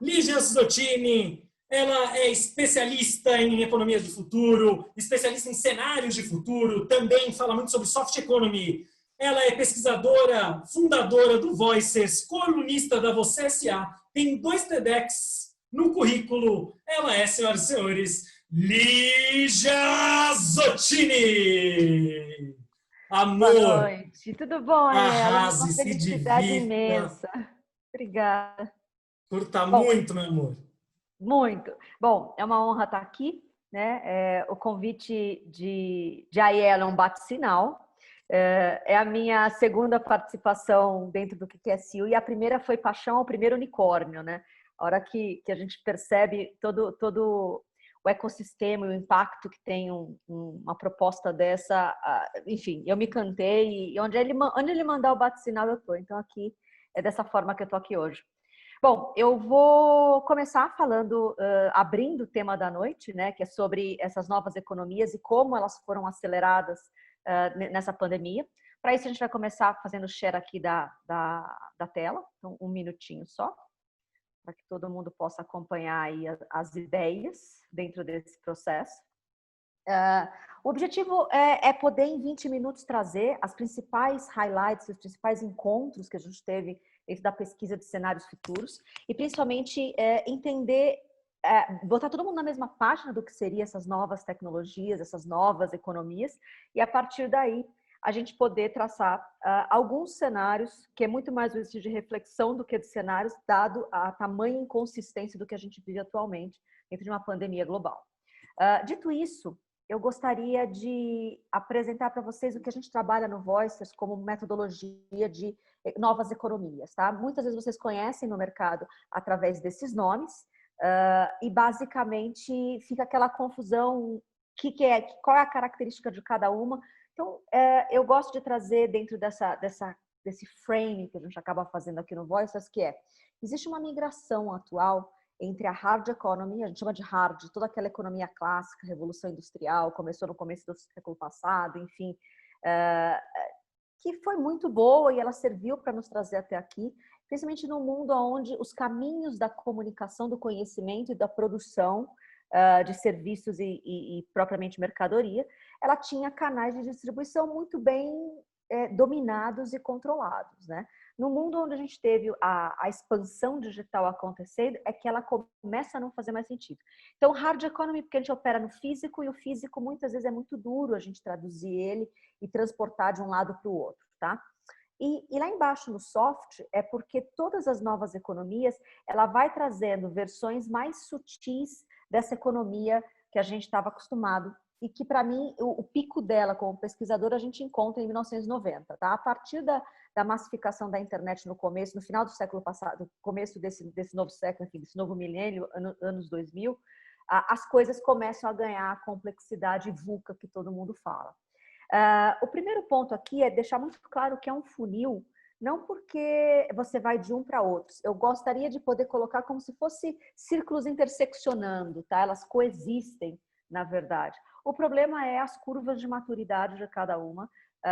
Lígia Zottini, ela é especialista em economia de futuro, especialista em cenários de futuro, também fala muito sobre soft economy. Ela é pesquisadora, fundadora do Voices, colunista da Você S.A., tem 2 TEDx no currículo. Ela é, senhoras e senhores, Lígia Zottini. Boa Amor, noite. Tudo bom, Anela? Uma arrase, se felicidade divirta, imensa. Obrigada. curta Bom, muito, meu amor. muito. Bom, é uma honra estar aqui, né? O convite de Aiela é um bate-sinal. É a minha segunda participação dentro do QQSU e a primeira foi paixão, o primeiro unicórnio, né? A hora que a gente percebe todo o ecossistema e o impacto que tem uma proposta dessa, enfim, eu me cantei e onde ele mandar o bate-sinal eu tô. Então aqui é dessa forma que eu tô aqui hoje. Bom, eu vou começar falando, abrindo o tema da noite, né, que é sobre essas novas economias e como elas foram aceleradas nessa pandemia. Para isso, a gente vai começar fazendo share aqui da tela, então, um minutinho só, para que todo mundo possa acompanhar aí as ideias dentro desse processo. O objetivo é poder, em 20 minutos, trazer as principais highlights, os principais encontros que a gente teve dentro da pesquisa de cenários futuros e, principalmente, entender, botar todo mundo na mesma página do que seriam essas novas tecnologias, essas novas economias e, a partir daí, a gente poder traçar alguns cenários, que é muito mais um exercício de reflexão do que de cenários, dado a tamanha inconsistência do que a gente vive atualmente dentro de uma pandemia global. Dito isso, eu gostaria de apresentar para vocês o que a gente trabalha no Voicers como metodologia de novas economias, tá? Muitas vezes vocês conhecem no mercado através desses nomes e basicamente fica aquela confusão, qual é a característica de cada uma. Então, eu gosto de trazer dentro desse frame que a gente acaba fazendo aqui no Voicers, que existe uma migração atual entre a hard economy, a gente chama de hard, toda aquela economia clássica, revolução industrial, começou no começo do século passado, enfim, que foi muito boa e ela serviu para nos trazer até aqui, principalmente num mundo onde os caminhos da comunicação, do conhecimento e da produção de serviços e propriamente mercadoria, ela tinha canais de distribuição muito bem dominados e controlados, né? No mundo onde a gente teve a expansão digital acontecendo, é que ela começa a não fazer mais sentido. Então, hard economy, porque a gente opera no físico, e o físico muitas vezes é muito duro a gente traduzir ele e transportar de um lado para o outro, tá? E lá embaixo no soft é porque todas as novas economias, ela vai trazendo versões mais sutis dessa economia que a gente estava acostumado e que, para mim, o pico dela como pesquisadora a gente encontra em 1990, tá? A partir da massificação da internet no começo, no final do século passado, começo desse novo século, enfim, desse novo milênio, anos 2000, as coisas começam a ganhar a complexidade VUCA que todo mundo fala. O primeiro ponto aqui é deixar muito claro que é um funil, não porque você vai de um para outro. Eu gostaria de poder colocar como se fosse círculos interseccionando, tá? Elas coexistem, na verdade. O problema é as curvas de maturidade de cada uma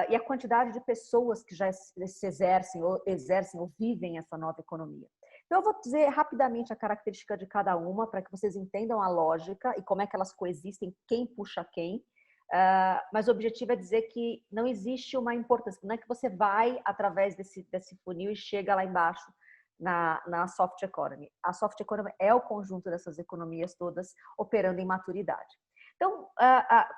e a quantidade de pessoas que já se exercem ou vivem essa nova economia. Então, eu vou dizer rapidamente a característica de cada uma para que vocês entendam a lógica e como é que elas coexistem, quem puxa quem. Mas o objetivo é dizer que não existe uma importância, não é que você vai através desse funil e chega lá embaixo na soft economy. A soft economy é o conjunto dessas economias todas operando em maturidade. Então,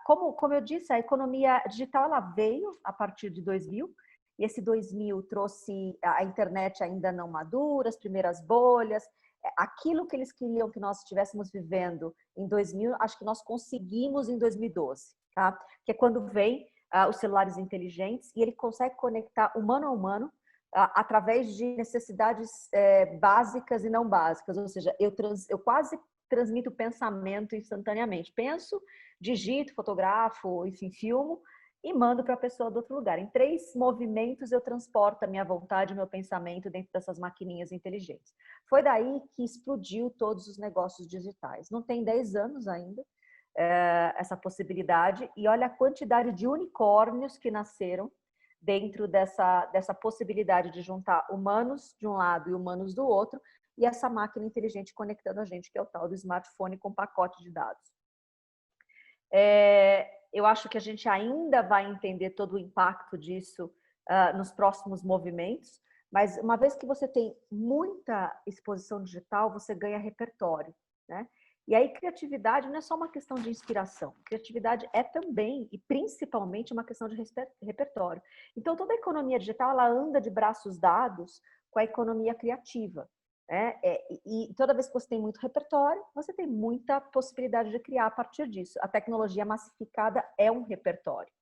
como eu disse, a economia digital ela veio a partir de 2000, e esse 2000 trouxe a internet ainda não madura, as primeiras bolhas, aquilo que eles queriam que nós estivéssemos vivendo em 2000, acho que nós conseguimos em 2012, tá? Que é quando vem os celulares inteligentes e ele consegue conectar humano a humano através de necessidades básicas e não básicas, ou seja, eu quase transmito pensamento instantaneamente. Penso, digito, fotografo, enfim, filmo e mando para a pessoa do outro lugar. Em 3 movimentos eu transporto a minha vontade, o meu pensamento dentro dessas maquininhas inteligentes. Foi daí que explodiu todos os negócios digitais. Não tem 10 anos ainda essa possibilidade e olha a quantidade de unicórnios que nasceram dentro dessa possibilidade de juntar humanos de um lado e humanos do outro e essa máquina inteligente conectando a gente, que é o tal do smartphone com pacote de dados. Eu acho que a gente ainda vai entender todo o impacto disso nos próximos movimentos, mas uma vez que você tem muita exposição digital, você ganha repertório, né? E aí criatividade não é só uma questão de inspiração, criatividade é também e principalmente uma questão de repertório. Então toda a economia digital ela anda de braços dados com a economia criativa. E toda vez que você tem muito repertório, você tem muita possibilidade de criar a partir disso. A tecnologia massificada é um repertório.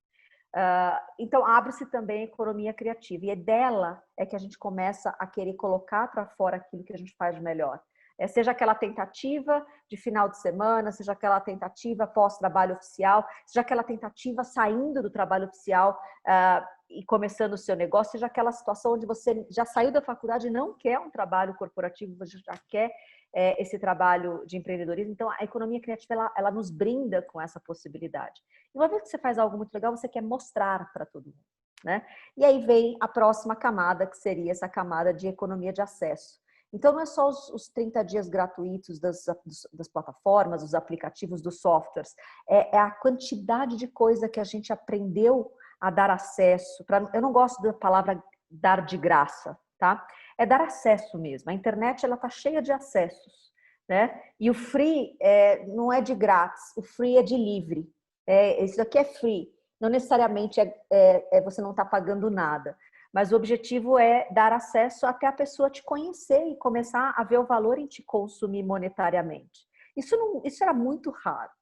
Então, abre-se também a economia criativa. E dela é que a gente começa a querer colocar para fora aquilo que a gente faz de melhor. Seja aquela tentativa de final de semana, seja aquela tentativa pós-trabalho oficial, seja aquela tentativa saindo do trabalho oficial e começando o seu negócio, seja aquela situação onde você já saiu da faculdade e não quer um trabalho corporativo, você já quer esse trabalho de empreendedorismo. Então, a economia criativa, ela nos brinda com essa possibilidade. E uma vez que você faz algo muito legal, você quer mostrar para todo mundo, né? E aí vem a próxima camada, que seria essa camada de economia de acesso. Então, não é só os 30 dias gratuitos das plataformas, dos aplicativos, dos softwares. É a quantidade de coisa que a gente aprendeu a dar acesso. Eu não gosto da palavra dar de graça, tá? É dar acesso mesmo. A internet ela está cheia de acessos, né? E o free não é de grátis, o free é de livre. Isso aqui é free. Não necessariamente você não está pagando nada. Mas o objetivo é dar acesso até a pessoa te conhecer e começar a ver o valor em te consumir monetariamente. Isso era muito raro,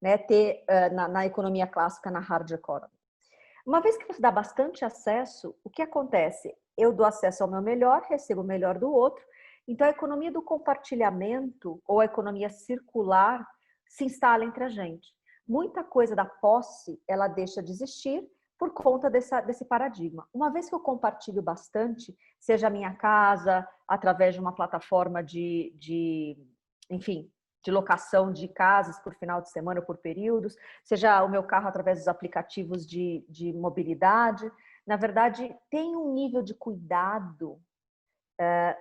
né? Ter na economia clássica, na hard economy. Uma vez que você dá bastante acesso, o que acontece? Eu dou acesso ao meu melhor, recebo o melhor do outro. Então, a economia do compartilhamento ou a economia circular se instala entre a gente. Muita coisa da posse, ela deixa de existir por conta desse paradigma. Uma vez que eu compartilho bastante, seja a minha casa, através de uma plataforma enfim, de locação de casas por final de semana ou por períodos, seja o meu carro através dos aplicativos de mobilidade, na verdade, tem um nível de cuidado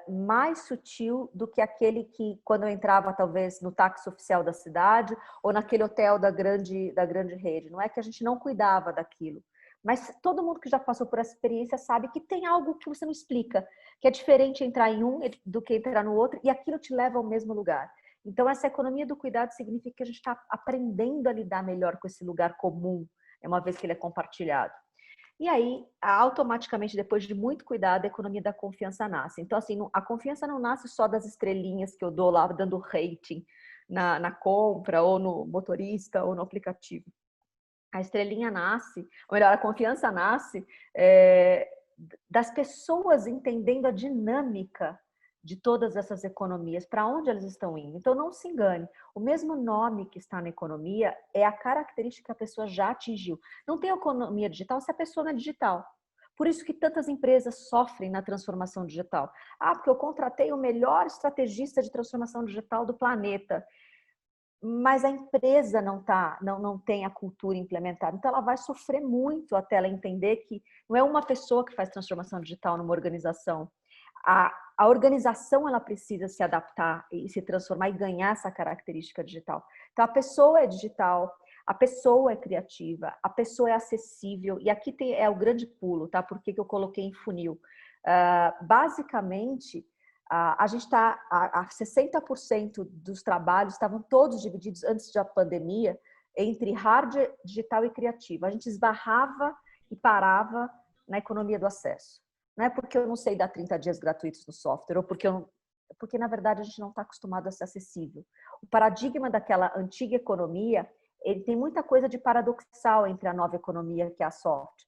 mais sutil do que aquele que, quando eu entrava, talvez, no táxi oficial da cidade ou naquele hotel da grande rede. Não é que a gente não cuidava daquilo, mas todo mundo que já passou por essa experiência sabe que tem algo que você não explica, que é diferente entrar em um do que entrar no outro, e aquilo te leva ao mesmo lugar. Então, essa economia do cuidado significa que a gente está aprendendo a lidar melhor com esse lugar comum, uma vez que ele é compartilhado. E aí, automaticamente, depois de muito cuidado, a economia da confiança nasce. Então, assim, a confiança não nasce só das estrelinhas que eu dou lá, dando rating na compra, ou no motorista, ou no aplicativo. A estrelinha nasce, ou melhor, a confiança nasce das pessoas entendendo a dinâmica de todas essas economias, para onde elas estão indo. Então, não se engane, o mesmo nome que está na economia é a característica que a pessoa já atingiu. Não tem economia digital se a pessoa não é digital. Por isso que tantas empresas sofrem na transformação digital. Porque eu contratei o melhor estrategista de transformação digital do planeta, mas a empresa não tem a cultura implementada. Então, ela vai sofrer muito até ela entender que não é uma pessoa que faz transformação digital numa organização. A organização ela precisa se adaptar e se transformar e ganhar essa característica digital. Então, a pessoa é digital, a pessoa é criativa, a pessoa é acessível. E aqui é o grande pulo, tá? Por que eu coloquei em funil? Basicamente, a gente está a 60% dos trabalhos estavam todos divididos antes da pandemia entre hardware, digital e criativo. A gente esbarrava e parava na economia do acesso. Não é porque eu não sei dar 30 dias gratuitos no software, ou porque na verdade a gente não está acostumado a ser acessível. O paradigma daquela antiga economia, ele tem muita coisa de paradoxal entre a nova economia, que é a software.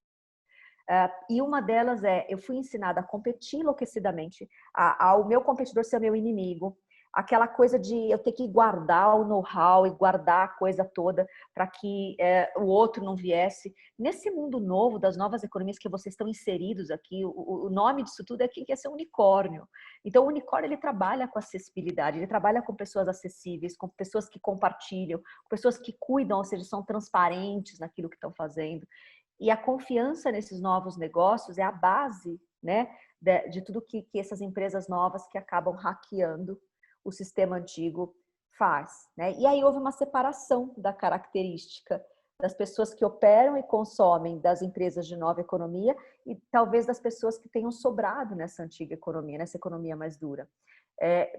E uma delas eu fui ensinada a competir enlouquecidamente, ao meu competidor ser meu inimigo, aquela coisa de eu ter que guardar o know-how e guardar a coisa toda para que o outro não viesse. Nesse mundo novo, das novas economias que vocês estão inseridos aqui, o nome disso tudo é que quer ser um unicórnio. Então, o unicórnio, ele trabalha com acessibilidade, ele trabalha com pessoas acessíveis, com pessoas que compartilham, com pessoas que cuidam, ou seja, são transparentes naquilo que estão fazendo. E a confiança nesses novos negócios é a base, né, de tudo que essas empresas novas que acabam hackeando o sistema antigo faz, né? E aí houve uma separação da característica das pessoas que operam e consomem das empresas de nova economia e talvez das pessoas que tenham sobrado nessa antiga economia, nessa economia mais dura.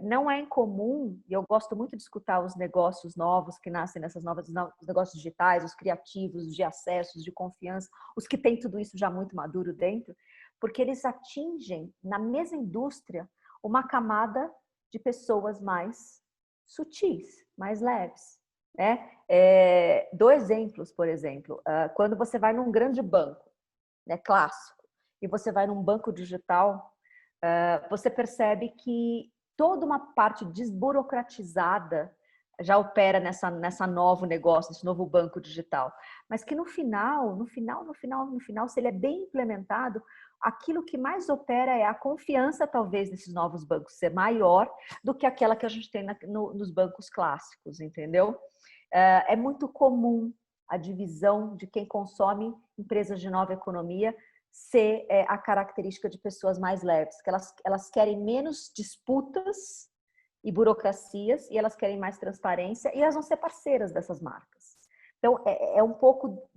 Não é incomum, e eu gosto muito de escutar os negócios novos que nascem nessas novas, os negócios digitais, os criativos, de acessos, de confiança, os que têm tudo isso já muito maduro dentro, porque eles atingem, na mesma indústria, uma camada de pessoas mais sutis, mais leves. Né? Dou exemplos, por exemplo, quando você vai num grande banco, né, clássico, e você vai num banco digital, você percebe que toda uma parte desburocratizada já opera nessa novo negócio, nesse novo banco digital. Mas que no final, se ele é bem implementado, aquilo que mais opera é a confiança, talvez, nesses novos bancos ser maior do que aquela que a gente tem nos bancos clássicos, entendeu? É muito comum a divisão de quem consome empresas de nova economia ser a característica de pessoas mais leves, que elas querem menos disputas e burocracias e elas querem mais transparência e elas vão ser parceiras dessas marcas. Então, é um pouco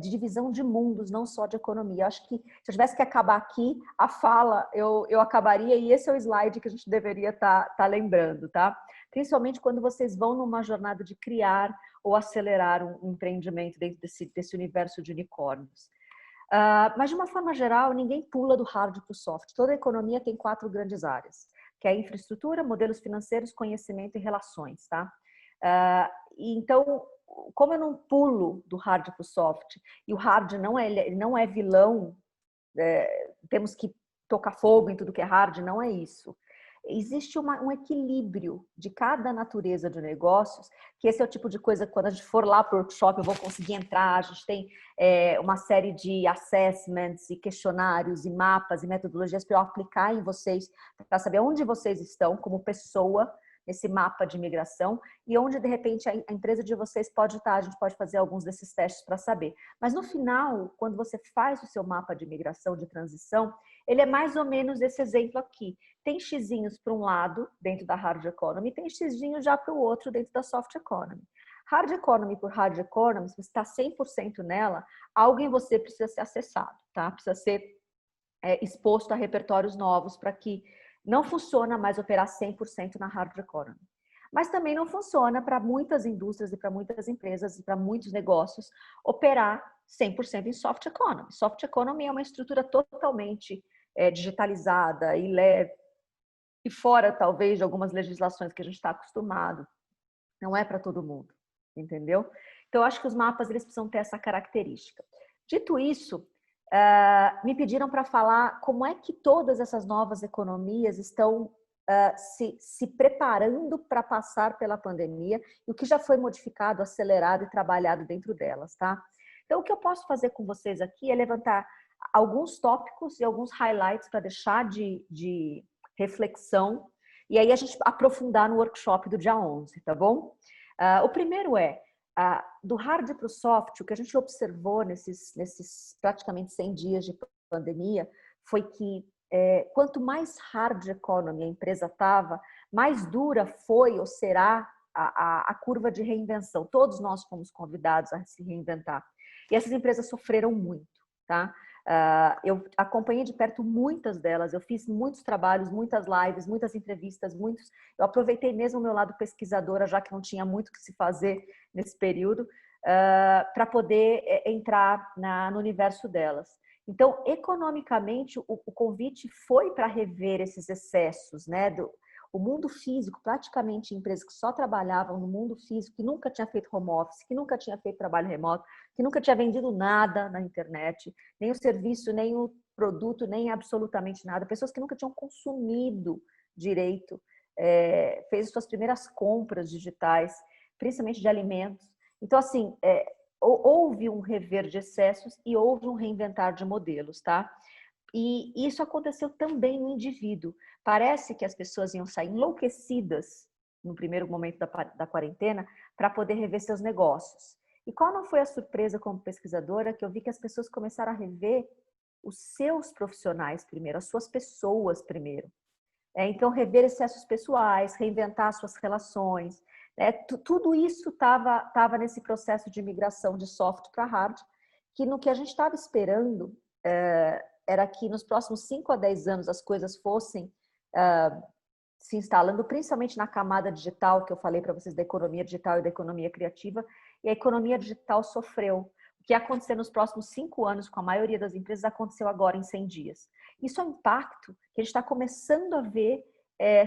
de divisão de mundos, não só de economia. Eu acho que se eu tivesse que acabar aqui, a fala eu acabaria e esse é o slide que a gente deveria tá lembrando, tá? Principalmente quando vocês vão numa jornada de criar ou acelerar um empreendimento dentro desse universo de unicórnios. Mas, de uma forma geral, ninguém pula do hard para o soft. Toda a economia tem 4 grandes áreas, que é infraestrutura, modelos financeiros, conhecimento e relações, tá? Então, como eu não pulo do hard para o soft, e o hard não é vilão, temos que tocar fogo em tudo que é hard, não é isso. Existe um equilíbrio de cada natureza de negócios, que esse é o tipo de coisa que quando a gente for lá para o workshop eu vou conseguir entrar, a gente tem uma série de assessments e questionários e mapas e metodologias para eu aplicar em vocês, para saber onde vocês estão como pessoa, nesse mapa de migração e onde de repente a empresa de vocês pode estar, a gente pode fazer alguns desses testes para saber. Mas no final, quando você faz o seu mapa de migração, de transição, ele é mais ou menos esse exemplo aqui. Tem xizinhos para um lado dentro da hard economy, tem xizinhos já para o outro dentro da soft economy. Hard economy por hard economy, se você está 100% nela, algo em você precisa ser acessado, tá? Precisa ser exposto a repertórios novos para que não funciona mais operar 100% na hard economy. Mas também não funciona para muitas indústrias e para muitas empresas e para muitos negócios operar 100% em soft economy. Soft economy é uma estrutura totalmente digitalizada e leve, e fora talvez de algumas legislações que a gente está acostumado. Não é para todo mundo, entendeu? Então, eu acho que os mapas eles precisam ter essa característica. Dito isso, me pediram para falar como é que todas essas novas economias estão se preparando para passar pela pandemia e o que já foi modificado, acelerado e trabalhado dentro delas, tá? Então, o que eu posso fazer com vocês aqui é levantar alguns tópicos e alguns highlights para deixar de reflexão e aí a gente aprofundar no workshop do dia 11, tá bom? O primeiro do hard para o soft, o que a gente observou nesses praticamente 100 dias de pandemia foi que quanto mais hard economy a empresa estava, mais dura foi ou será a curva de reinvenção. Todos nós fomos convidados a se reinventar. E essas empresas sofreram muito, tá? Eu acompanhei de perto muitas delas, eu fiz muitos trabalhos, muitas lives, muitas entrevistas, eu aproveitei mesmo o meu lado pesquisadora, já que não tinha muito o que se fazer nesse período, para poder entrar no universo delas. Então, economicamente, o convite foi para rever esses excessos, né? O mundo físico, praticamente empresas que só trabalhavam no mundo físico, que nunca tinha feito home office, que nunca tinha feito trabalho remoto, que nunca tinha vendido nada na internet, nem o serviço, nem o produto, nem absolutamente nada. Pessoas que nunca tinham consumido direito, fez suas primeiras compras digitais, principalmente de alimentos. Então, assim, houve um rever de excessos e houve um reinventar de modelos, tá? E isso aconteceu também no indivíduo. Parece que as pessoas iam sair enlouquecidas no primeiro momento da quarentena para poder rever seus negócios. E qual não foi a surpresa como pesquisadora que eu vi que as pessoas começaram a rever os seus profissionais primeiro, as suas pessoas primeiro. Então, rever excessos pessoais, reinventar suas relações, né? Tudo isso estava nesse processo de migração de software para hard, que no que a gente estava esperando era que nos próximos 5 a 10 anos as coisas fossem se instalando, principalmente na camada digital, que eu falei para vocês da economia digital e da economia criativa, e a economia digital sofreu. O que ia acontecer nos próximos 5 anos com a maioria das empresas aconteceu agora em 100 dias. Isso é um impacto que a gente está começando a ver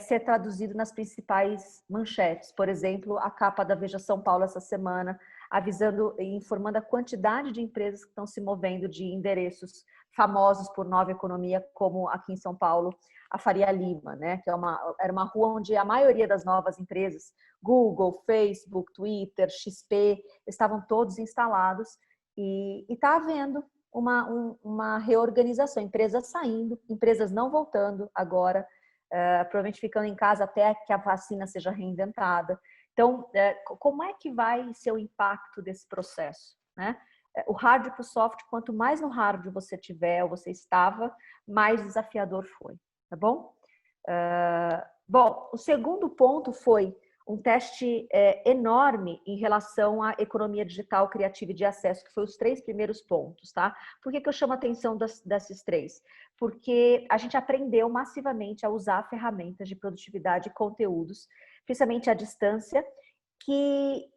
ser traduzido nas principais manchetes. Por exemplo, a capa da Veja São Paulo essa semana, avisando e informando a quantidade de empresas que estão se movendo de endereços famosos por nova economia, como aqui em São Paulo, a Faria Lima, né? Que era uma rua onde a maioria das novas empresas, Google, Facebook, Twitter, XP, estavam todos instalados e está havendo uma reorganização, empresas saindo, empresas não voltando agora, provavelmente ficando em casa até que a vacina seja reinventada. Então, como é que vai ser o impacto desse processo, né? O hard para o soft, quanto mais no hard você tiver ou você estava, mais desafiador foi, tá bom? Bom, o segundo ponto foi um teste enorme em relação à economia digital, criativa e de acesso, que foi os 3 primeiros pontos, tá? Por que eu chamo a atenção desses 3? Porque a gente aprendeu massivamente a usar ferramentas de produtividade e conteúdos, principalmente à distância, que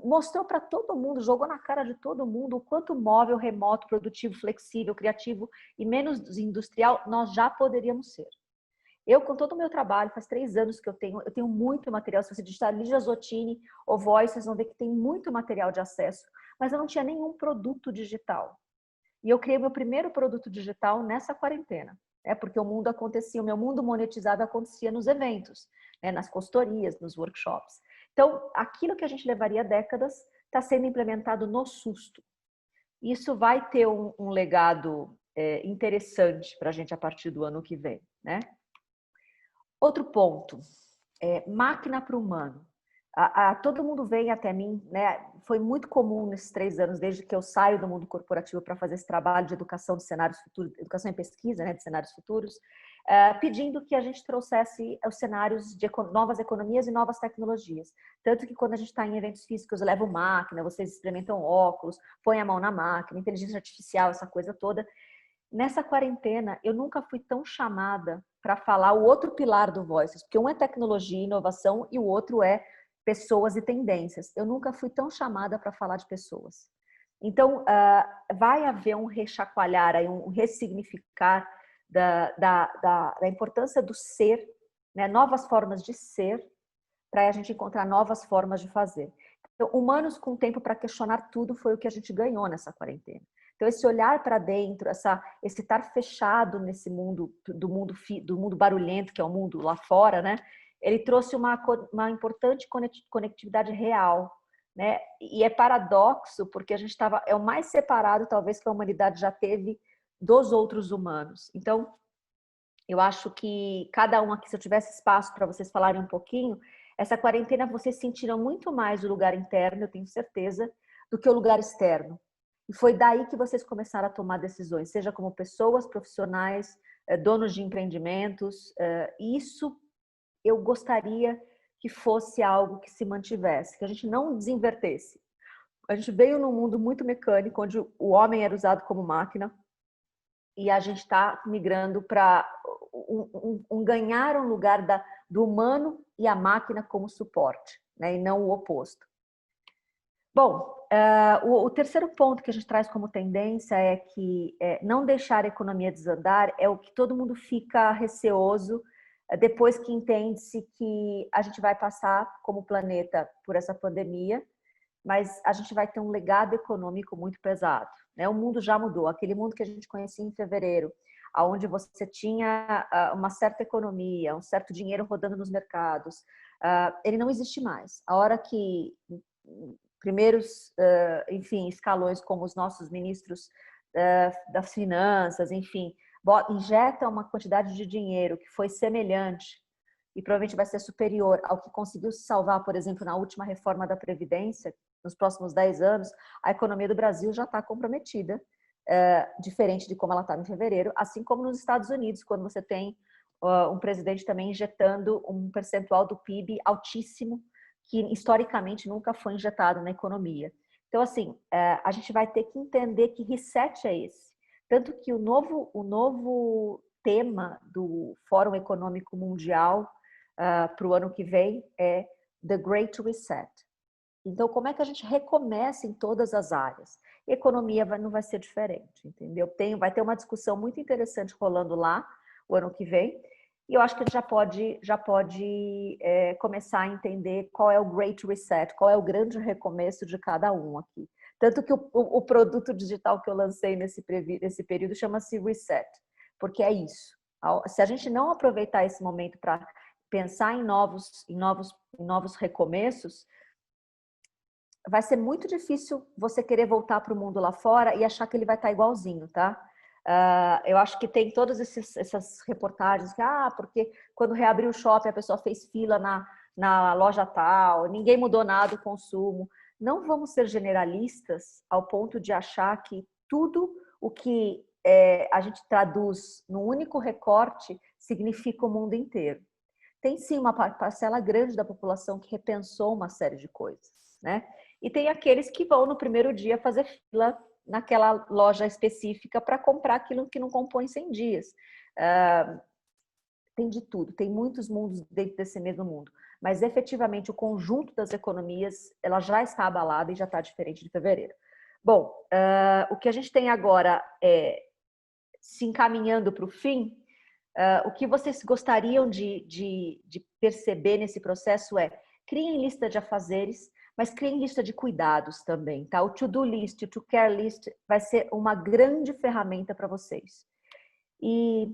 mostrou para todo mundo, jogou na cara de todo mundo o quanto móvel, remoto, produtivo, flexível, criativo e menos industrial nós já poderíamos ser. Eu, com todo o meu trabalho, faz 3 anos que eu tenho muito material. Se você digitar Lígia Zottini ou Voice, vocês vão ver que tem muito material de acesso, mas eu não tinha nenhum produto digital. E eu criei meu primeiro produto digital nessa quarentena, porque o mundo acontecia, o meu mundo monetizado acontecia nos eventos, nas consultorias, nos workshops. Então, aquilo que a gente levaria décadas está sendo implementado no susto. Isso vai ter um legado interessante para a gente a partir do ano que vem, né? Outro ponto, máquina para o humano. Todo mundo vem até mim, né? Foi muito comum nesses 3 anos, desde que eu saio do mundo corporativo para fazer esse trabalho de educação de cenários futuros, educação e pesquisa, né, de cenários futuros, pedindo que a gente trouxesse os cenários de novas economias e novas tecnologias. Tanto que quando a gente está em eventos físicos, eu levo máquina, vocês experimentam óculos, põem a mão na máquina, inteligência artificial, essa coisa toda. Nessa quarentena, eu nunca fui tão chamada para falar o outro pilar do Voices, porque um é tecnologia e inovação e o outro é pessoas e tendências. Eu nunca fui tão chamada para falar de pessoas. Então, vai haver um rechacoalhar, um ressignificar da importância do ser, né? Novas formas de ser, para a gente encontrar novas formas de fazer. Então, humanos com tempo para questionar tudo foi o que a gente ganhou nessa quarentena. Então, esse olhar para dentro, esse estar fechado nesse mundo do mundo barulhento, que é o mundo lá fora, né? Ele trouxe uma importante conectividade real, né? E é paradoxo, porque a gente é o mais separado, talvez, que a humanidade já teve dos outros humanos. Então, eu acho que cada um aqui, se eu tivesse espaço para vocês falarem um pouquinho, essa quarentena vocês sentiram muito mais o lugar interno, eu tenho certeza, do que o lugar externo. E foi daí que vocês começaram a tomar decisões, seja como pessoas, profissionais, donos de empreendimentos. Isso eu gostaria que fosse algo que se mantivesse, que a gente não desinvertesse. A gente veio num mundo muito mecânico, onde o homem era usado como máquina, e a gente está migrando para ganhar um lugar do humano e a máquina como suporte, né? E não o oposto. Bom, o terceiro ponto que a gente traz como tendência é que não deixar a economia desandar é o que todo mundo fica receoso depois que entende-se que a gente vai passar como planeta por essa pandemia, mas a gente vai ter um legado econômico muito pesado, né? O mundo já mudou. Aquele mundo que a gente conhecia em fevereiro, onde você tinha uma certa economia, um certo dinheiro rodando nos mercados, ele não existe mais. A hora que primeiros, enfim, escalões como os nossos ministros das finanças, enfim, injetam uma quantidade de dinheiro que foi semelhante e provavelmente vai ser superior ao que conseguiu se salvar, por exemplo, na última reforma da Previdência, nos próximos 10 anos, a economia do Brasil já está comprometida diferente de como ela estava em fevereiro, assim como nos Estados Unidos, quando você tem um presidente também injetando um percentual do PIB altíssimo, que historicamente nunca foi injetado na economia. Então, assim, a gente vai ter que entender que reset é esse. Tanto que o novo tema do Fórum Econômico Mundial para o ano que vem é The Great Reset. Então, como é que a gente recomeça em todas as áreas? Economia não vai ser diferente, entendeu? Vai ter uma discussão muito interessante rolando lá o ano que vem. E eu acho que a gente já pode começar a entender qual é o Great Reset, qual é o grande recomeço de cada um aqui. Tanto que o produto digital que eu lancei nesse período chama-se Reset, porque é isso. Se a gente não aproveitar esse momento para pensar em novos recomeços, vai ser muito difícil você querer voltar para o mundo lá fora e achar que ele vai estar igualzinho, tá? Eu acho que tem todas essas reportagens que, porque quando reabriu o shopping a pessoa fez fila na loja tal, ninguém mudou nada o consumo. Não vamos ser generalistas ao ponto de achar que tudo o que a gente traduz num único recorte significa o mundo inteiro. Tem sim uma parcela grande da população que repensou uma série de coisas, né? E tem aqueles que vão no primeiro dia fazer fila naquela loja específica para comprar aquilo que não compõe 100 dias. Tem de tudo, tem muitos mundos dentro desse mesmo mundo. Mas, efetivamente, o conjunto das economias ela já está abalada e já está diferente de fevereiro. Bom, o que a gente tem agora se encaminhando para o fim, o que vocês gostariam de perceber nesse processo criem lista de afazeres, mas criem lista de cuidados também, tá? O to-do list, o to-care list vai ser uma grande ferramenta para vocês. E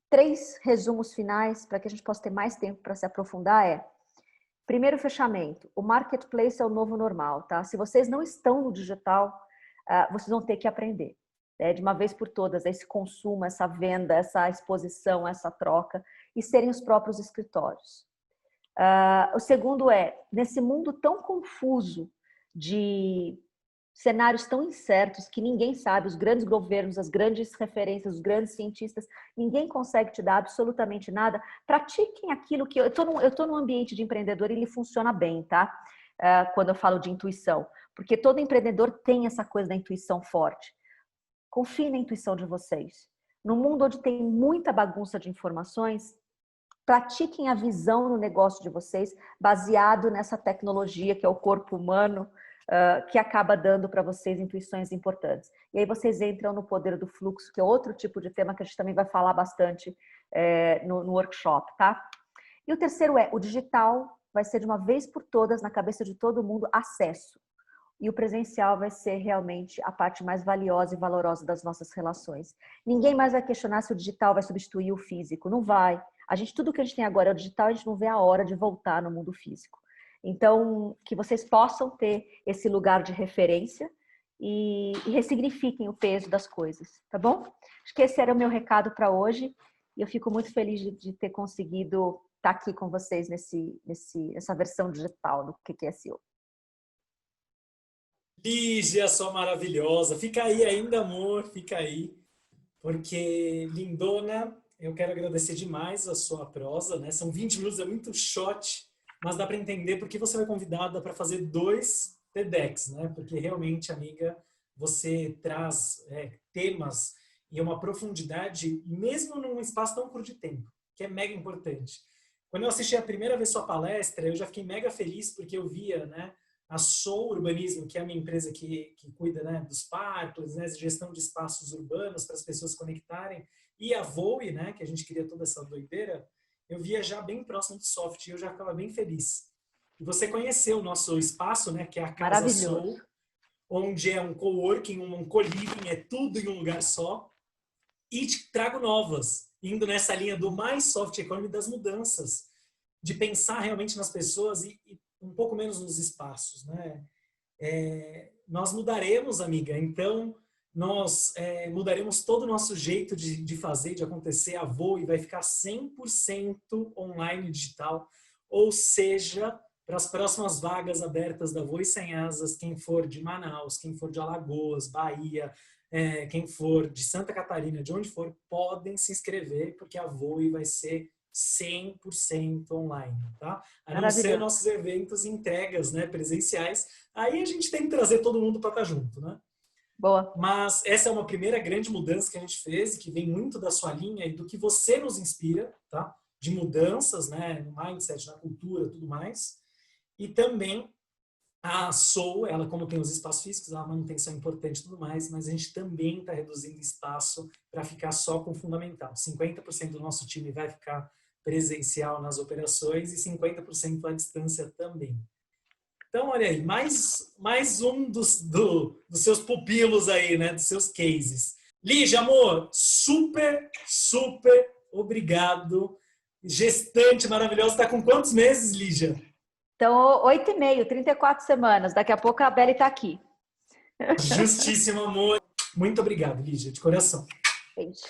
3 resumos finais, para que a gente possa ter mais tempo para se aprofundar primeiro fechamento, o marketplace é o novo normal, tá? Se vocês não estão no digital, vocês vão ter que aprender, de uma vez por todas, esse consumo, essa venda, essa exposição, essa troca, e serem os próprios escritórios. O segundo nesse mundo tão confuso de cenários tão incertos que ninguém sabe, os grandes governos, as grandes referências, os grandes cientistas, ninguém consegue te dar absolutamente nada. Pratiquem aquilo que... Eu estou num ambiente de empreendedor e ele funciona bem, tá? Quando eu falo de intuição. Porque todo empreendedor tem essa coisa da intuição forte. Confie na intuição de vocês. No mundo onde tem muita bagunça de informações, pratiquem a visão no negócio de vocês, baseado nessa tecnologia que é o corpo humano, que acaba dando para vocês intuições importantes. E aí vocês entram no poder do fluxo, que é outro tipo de tema que a gente também vai falar bastante no workshop, tá? E o terceiro o digital vai ser de uma vez por todas, na cabeça de todo mundo, acesso. E o presencial vai ser realmente a parte mais valiosa e valorosa das nossas relações. Ninguém mais vai questionar se o digital vai substituir o físico. Não vai. Tudo que a gente tem agora é o digital, a gente não vê a hora de voltar no mundo físico. Então, que vocês possam ter esse lugar de referência e ressignifiquem o peso das coisas, tá bom? Acho que esse era o meu recado para hoje e eu fico muito feliz de ter conseguido estar aqui com vocês nessa versão digital do QQSO. Lígia, sua maravilhosa. Fica aí ainda, amor, fica aí. Porque, lindona, eu quero agradecer demais a sua prosa, né? São 20 minutos, é muito shot, mas dá para entender porque você foi convidada para fazer 2 TEDx, né? Porque realmente, amiga, você traz temas e uma profundidade, mesmo num espaço tão curto de tempo, que é mega importante. Quando eu assisti a primeira vez sua palestra, eu já fiquei mega feliz porque eu via, né, a Soul Urbanismo, que é a minha empresa que cuida, né, dos parques, né, gestão de espaços urbanos para as pessoas se conectarem, e a Voe, né, que a gente queria toda essa doideira, eu via já bem próximo do soft e eu já ficava bem feliz. E você conheceu o nosso espaço, né, que é a Casa Soul, onde é um coworking, um co-living, é tudo em um lugar só, e te trago novas, indo nessa linha do mais soft economy, das mudanças, de pensar realmente nas pessoas e um pouco menos nos espaços, né? Nós mudaremos, amiga, então nós mudaremos todo o nosso jeito de fazer, de acontecer. A Voe vai ficar 100% online digital, ou seja, para as próximas vagas abertas da Voe Sem Asas, quem for de Manaus, quem for de Alagoas, Bahia, quem for de Santa Catarina, de onde for, podem se inscrever, porque a Voe vai ser 100% online, tá? A não ser nossos eventos e entregas, né, presenciais. Aí a gente tem que trazer todo mundo para estar junto, né? Boa. Mas essa é uma primeira grande mudança que a gente fez, que vem muito da sua linha e do que você nos inspira, tá? De mudanças, né, no mindset, na cultura, tudo mais. E também a Soul, ela como tem os espaços físicos, a manutenção é importante e tudo mais, mas a gente também está reduzindo espaço para ficar só com o fundamental. 50% do nosso time vai ficar presencial nas operações e 50% à distância também. Então, olha aí, mais um dos seus pupilos aí, né? Dos seus cases. Lígia, amor, super obrigado. Gestante maravilhosa. Está com quantos meses, Lígia? Então, 8,5, 34 semanas. Daqui a pouco a Beli está aqui. Justíssimo, amor. Muito obrigado, Lígia, de coração. Beijo.